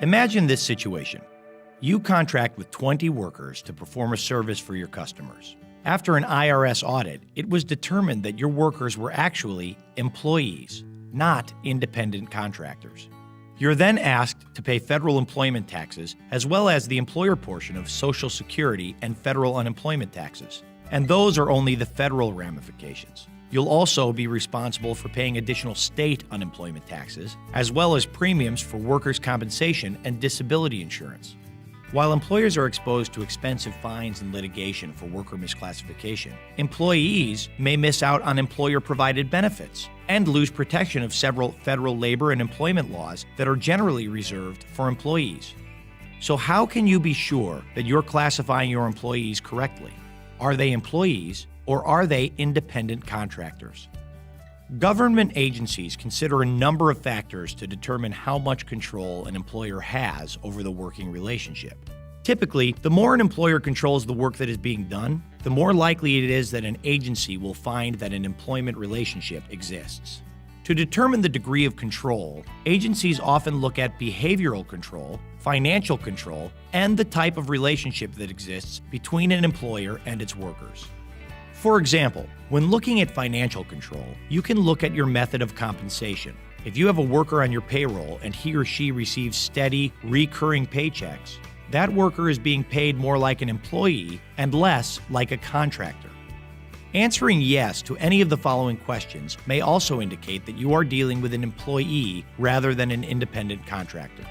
Imagine this situation. You contract with 20 workers to perform a service for your customers. After an IRS audit, it was determined that your workers were actually employees, not independent contractors. You're then asked to pay federal employment taxes as well as the employer portion of Social Security and federal unemployment taxes. And those are only the federal ramifications. You'll also be responsible for paying additional state unemployment taxes, as well as premiums for workers' compensation and disability insurance. While employers are exposed to expensive fines and litigation for worker misclassification, employees may miss out on employer-provided benefits and lose protection of several federal labor and employment laws that are generally reserved for employees. So how can you be sure that you're classifying your employees correctly? Are they employees or are they independent contractors? Government agencies consider a number of factors to determine how much control an employer has over the working relationship. Typically, the more an employer controls the work that is being done, the more likely it is that an agency will find that an employment relationship exists. To determine the degree of control, agencies often look at behavioral control, financial control, and the type of relationship that exists between an employer and its workers. For example, when looking at financial control, you can look at your method of compensation. If you have a worker on your payroll and he or she receives steady, recurring paychecks, that worker is being paid more like an employee and less like a contractor. Answering yes to any of the following questions may also indicate that you are dealing with an employee rather than an independent contractor.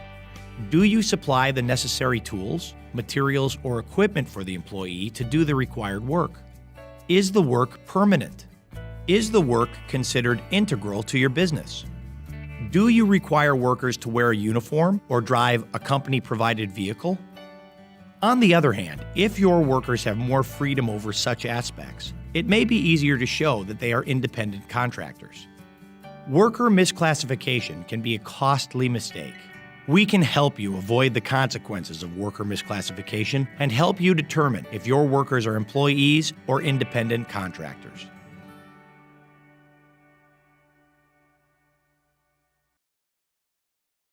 Do you supply the necessary tools, materials, or equipment for the employee to do the required work? Is the work permanent? Is the work considered integral to your business? Do you require workers to wear a uniform or drive a company-provided vehicle? On the other hand, if your workers have more freedom over such aspects, it may be easier to show that they are independent contractors. Worker misclassification can be a costly mistake. We can help you avoid the consequences of worker misclassification and help you determine if your workers are employees or independent contractors.